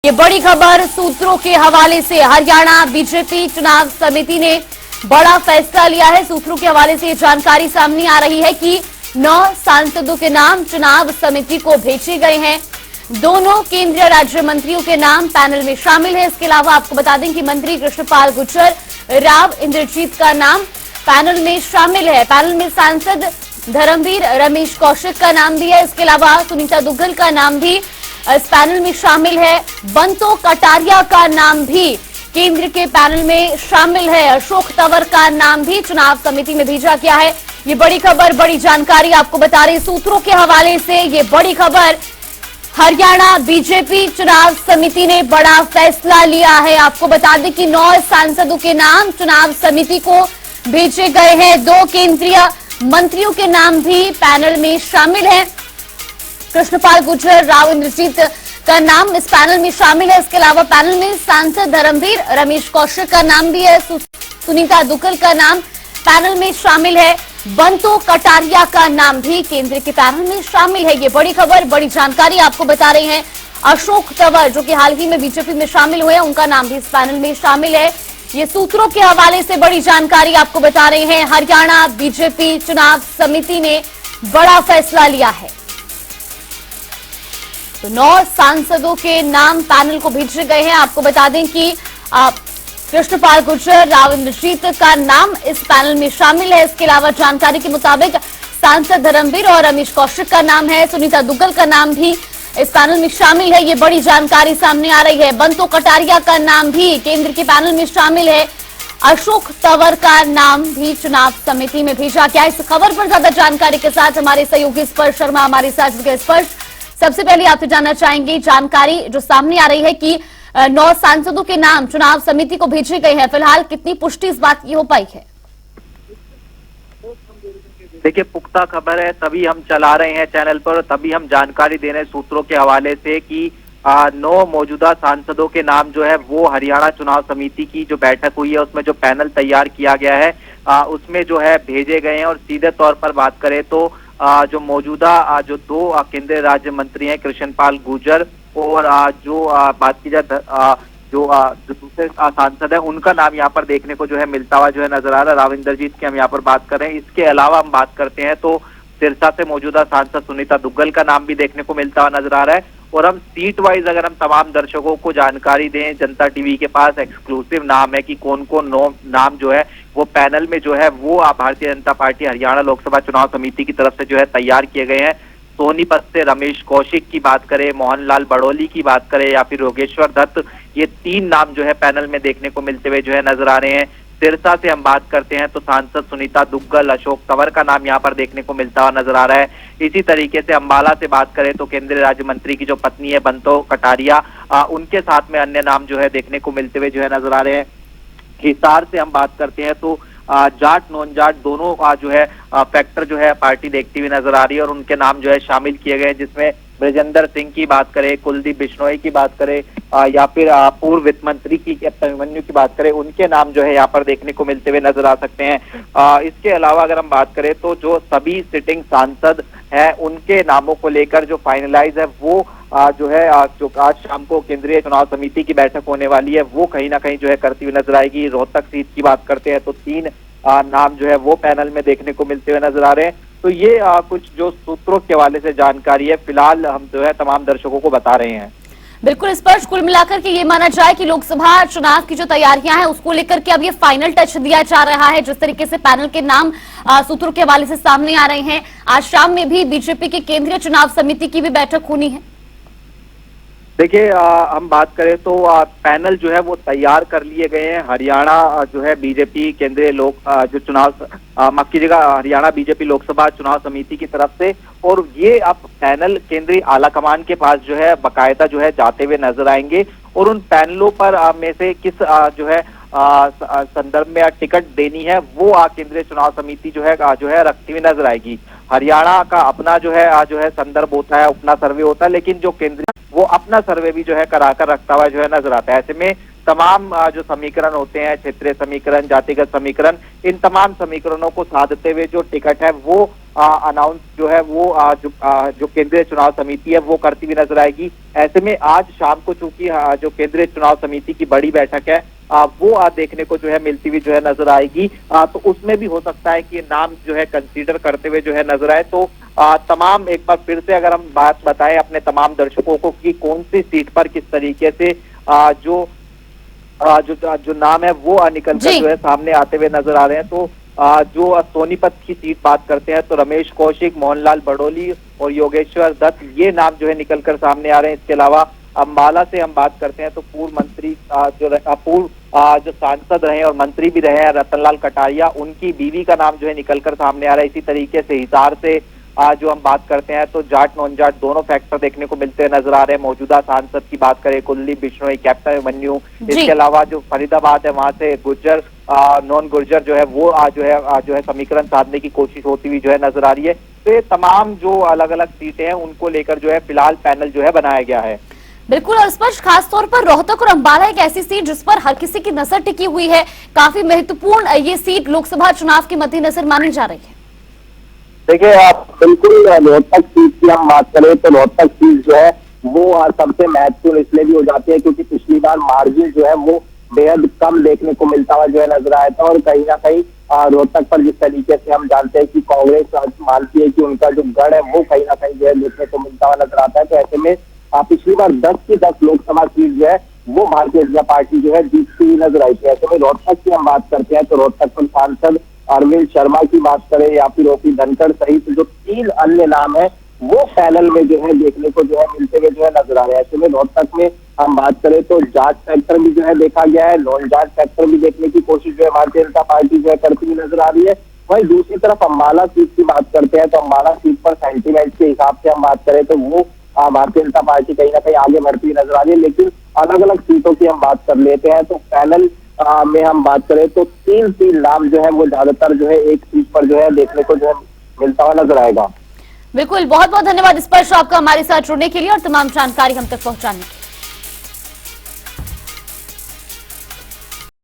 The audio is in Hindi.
ये बड़ी खबर सूत्रों के हवाले से हरियाणा बीजेपी चुनाव समिति ने बड़ा फैसला लिया है। सूत्रों के हवाले से जानकारी सामने आ रही है कि 9 सांसदों के नाम चुनाव समिति को भेजे गए हैं। दोनों केंद्रीय राज्य मंत्रियों के नाम पैनल में शामिल है। इसके अलावा आपको बता दें कि मंत्री कृष्णपाल गुर्जर, राव इंद्रजीत का नाम पैनल में शामिल है। पैनल में सांसद धर्मवीर रमेश कौशिक का नाम भी है। इसके अलावा सुनीता दुग्गल का नाम भी इस पैनल में शामिल है। बंतो कटारिया का नाम भी केंद्र के पैनल में शामिल है। अशोक तंवर का नाम भी चुनाव समिति में भेजा गया है। ये बड़ी खबर, बड़ी जानकारी आपको बता रही सूत्रों के हवाले से। ये बड़ी खबर, हरियाणा बीजेपी चुनाव समिति ने बड़ा फैसला लिया है। आपको बता दें कि 9 सांसदों के नाम चुनाव समिति को भेजे गए हैं। 2 केंद्रीय मंत्रियों के नाम भी पैनल में शामिल हैं। कृष्णपाल गुर्जर, राव इंद्रजीत का नाम इस पैनल में शामिल है। इसके अलावा पैनल में सांसद धर्मवीर रमेश कौशिक का नाम भी है। सुनीता दुग्गल का नाम पैनल में शामिल है। बंतो कटारिया का नाम भी केंद्र के पैनल में शामिल है। ये बड़ी खबर, बड़ी जानकारी आपको बता रहे हैं। अशोक तंवर जो कि हाल ही में बीजेपी में शामिल हुए हैं, उनका नाम भी इस पैनल में शामिल है। ये सूत्रों के हवाले से बड़ी जानकारी आपको बता रहे हैं। हरियाणा बीजेपी चुनाव समिति ने बड़ा फैसला लिया है। तो 9 सांसदों के नाम पैनल को भेजे गए हैं। आपको बता दें कि कृष्णपाल गुर्जर, राव इंद्रजीत का नाम इस पैनल में शामिल है। इसके अलावा जानकारी के मुताबिक सांसद धर्मवीर और रमेश कौशिक का नाम है। सुनीता दुग्गल का नाम भी इस पैनल में शामिल है। ये बड़ी जानकारी सामने आ रही है। बंतो कटारिया का नाम भी केंद्र के पैनल में शामिल है। अशोक तंवर का नाम भी चुनाव समिति में भेजा गया। इस खबर पर ज्यादा जानकारी के साथ हमारे सहयोगी स्पर्श शर्मा हमारे साथ जुड़े। स्पर्श, सबसे पहले आपसे जानना चाहेंगे जानकारी जो सामने आ रही है कि 9 सांसदों के नाम चुनाव समिति को भेजे गए हैं। फिलहाल कितनी पुष्टि इस बात की हो पाई है? देखिए, पुख्ता खबर है, तभी हम चला रहे हैं चैनल पर, तभी हम जानकारी दे रहे हैं सूत्रों के हवाले से कि 9 मौजूदा सांसदों के नाम जो है वो हरियाणा चुनाव समिति की जो बैठक हुई है उसमें जो पैनल तैयार किया गया है उसमें जो है भेजे गए हैं। और सीधे तौर पर बात करें तो जो मौजूदा जो 2 केंद्रीय राज्य मंत्री हैं कृष्णपाल गुर्जर और जो बात की जाए जो दूसरे सांसद है उनका नाम यहाँ पर देखने को जो है मिलता हुआ जो है नजर आ रहा है। राव इंद्रजीत की हम यहाँ पर बात कर रहे हैं। इसके अलावा हम बात करते हैं तो सिरसा से मौजूदा सांसद सुनीता दुग्गल का नाम भी देखने को मिलता हुआ नजर आ रहा है। और हम सीट वाइज अगर हम तमाम दर्शकों को जानकारी दें, जनता टीवी के पास एक्सक्लूसिव नाम है कि कौन कौन नाम जो है वो पैनल में जो है वो भारतीय जनता पार्टी हरियाणा लोकसभा चुनाव समिति की तरफ से जो है तैयार किए गए हैं। सोनीपत से रमेश कौशिक की बात करें, मोहनलाल बड़ोली की बात करें या फिर योगेश्वर दत्त, ये 3 नाम जो है पैनल में देखने को मिलते हुए जो है नजर आ रहे हैं। सिरसा से हम बात करते हैं तो सांसद सुनीता दुग्गल, अशोक तंवर का नाम यहाँ पर देखने को मिलता हुआ नजर आ रहा है। इसी तरीके से अंबाला से बात करें तो केंद्रीय राज्य मंत्री की जो पत्नी है बंतो कटारिया, उनके साथ में अन्य नाम जो है देखने को मिलते हुए जो है नजर आ रहे हैं। हिसार से हम बात करते हैं तो जाट नॉन जाट दोनों जो है फैक्टर जो है पार्टी देखती हुई नजर आ रही है और उनके नाम जो है शामिल किए गए, जिसमें ब्रजेंद्र सिंह की बात करें, कुलदीप बिश्नोई की बात करें या फिर पूर्व वित्त मंत्री की कैप्टन अभिमन्यु की बात करें, उनके नाम जो है यहाँ पर देखने को मिलते हुए नजर आ सकते हैं। इसके अलावा अगर हम बात करें तो जो सभी सिटिंग सांसद हैं उनके नामों को लेकर जो फाइनलाइज है वो जो है जो आज शाम को केंद्रीय चुनाव समिति की बैठक होने वाली है वो कहीं ना कहीं जो है करती हुई नजर आएगी। रोहतक सीट की बात करते हैं तो 3 नाम जो है वो पैनल में देखने को मिलते हुए नजर आ रहे हैं। तो ये कुछ जो सूत्रों के हवाले से जानकारी है, फिलहाल हम जो है तमाम दर्शकों को बता रहे हैं। बिल्कुल स्पर्श, कुल मिलाकर के ये माना जाए कि लोकसभा चुनाव की जो तैयारियां हैं उसको लेकर के अब ये फाइनल टच दिया जा रहा है। जिस तरीके से पैनल के नाम सूत्रों के हवाले से सामने आ रहे हैं, आज शाम में भी बीजेपी की केंद्रीय चुनाव समिति की भी बैठक होनी है। देखिए, हम बात करें तो पैनल जो है वो तैयार कर लिए गए हैं। हरियाणा जो है बीजेपी केंद्रीय जो चुनाव माफ कीजिएगा हरियाणा बीजेपी लोकसभा चुनाव समिति की तरफ से, और ये अब पैनल केंद्रीय आला कमान के पास जो है बकायदा जो है जाते हुए नजर आएंगे और उन पैनलों पर में से किस जो है संदर्भ में टिकट देनी है वो केंद्रीय चुनाव समिति जो है रखती हुई नजर आएगी। हरियाणा का अपना जो है संदर्भ होता है, अपना सर्वे होता है, लेकिन जो केंद्रीय वो अपना सर्वे भी जो है कराकर रखता हुआ जो है नजर आता है। ऐसे में तमाम जो समीकरण होते हैं, क्षेत्रीय समीकरण, जातिगत समीकरण, इन तमाम समीकरणों को साधते हुए जो टिकट है वो अनाउंस जो है वो जो केंद्रीय चुनाव समिति है वो करती हुई नजर आएगी। ऐसे में आज शाम को चूंकि जो केंद्रीय चुनाव समिति की बड़ी बैठक है वो देखने को जो है मिलती हुई जो है नजर आएगी। तो उसमें भी हो सकता है कि नाम जो है कंसीडर करते हुए जो है नजर आए। तो तमाम एक बार फिर से अगर हम बात बताएं अपने तमाम दर्शकों को कि कौन सी सीट पर किस तरीके से जो नाम है वो निकल कर जो है सामने आते हुए नजर आ रहे हैं। तो जो सोनीपत की सीट बात करते हैं तो रमेश कौशिक, मोहनलाल बड़ोली और योगेश्वर दत्त ये नाम जो है निकल कर सामने आ रहे हैं। इसके अलावा अम्बाला से हम बात करते हैं तो पूर्व मंत्री जो सांसद रहे और मंत्री भी रहे हैं रतनलाल कटारिया, उनकी बीवी का नाम जो है निकलकर सामने आ रहा है। इसी तरीके से हिसार से जो हम बात करते हैं तो जाट नॉन जाट दोनों फैक्टर देखने को मिलते नजर आ रहे हैं। मौजूदा सांसद की बात करें कुलदीप बिश्नोई, कैप्टन अभिमन्यु, इसके अलावा जो फरीदाबाद है वहां से गुर्जर नॉन गुर्जर जो है वो जो है समीकरण साधने की कोशिश होती हुई जो है नजर आ रही है। तो ये तमाम जो अलग अलग सीटें हैं उनको लेकर जो है फिलहाल पैनल जो है बनाया गया है। बिल्कुल स्पष्ट, खास तौर पर रोहतक और अंबाला एक ऐसी सीट जिस पर हर किसी की नजर टिकी हुई है, काफी महत्वपूर्ण ये सीट लोकसभा चुनाव के मद्देनजर मानी जा रही है। देखिए आप बिल्कुल रोहतक सीट की हम बात करें तो रोहतक सीट जो है वो सबसे महत्वपूर्ण इसलिए भी हो जाती है क्योंकि पिछली बार मार्जिन जो है वो बेहद कम देखने को मिलता हुआ जो है नजर आया था। और कहीं ना कहीं रोहतक पर जिस तरीके से हम जानते हैं कि कांग्रेस मानती है कि उनका जो गढ़ है वो कहीं ना कहीं जो है देखने को मिलता हुआ नजर आता है। तो ऐसे में पिछली बार 10 की 10 लोकसभा सीट जो है वो भारतीय जनता पार्टी जो है जीतती हुई नजर आई थी। ऐसे में रोहतक की हम बात करते हैं तो रोहतक पर सांसद अरविंद शर्मा की बात करें या फिर ओपी धनखड़ सहित जो 3 अन्य नाम है वो पैनल में जो है देखने को जो है मिलते हुए जो है नजर आ रहे हैं। ऐसे में रोहतक में हम बात करें तो जाट फैक्टर भी जो है देखा गया है, नॉन जाट फैक्टर भी देखने की कोशिश जो है भारतीय जनता पार्टी जो है करती हुई नजर आ रही है। वहीं दूसरी तरफ अम्बाला सीट की बात करते हैं तो अम्बाला सीट पर सेंटीमेंट के हिसाब से हम बात करें तो वो भारतीय जनता पार्टी कहीं ना कहीं आगे बढ़ती हुई नजर आ रही है। लेकिन अलग अलग सीटों की हम बात कर लेते हैं तो पैनल में हम बात करें तो 3 नाम जो है वो ज्यादातर जो है एक सीट पर जो है देखने को जो है मिलता हुआ नजर आएगा। बिल्कुल, बहुत बहुत धन्यवाद स्पर्श आपका हमारे साथ जुड़ने के लिए और तमाम जानकारी हम तक पहुंचाने के लिए।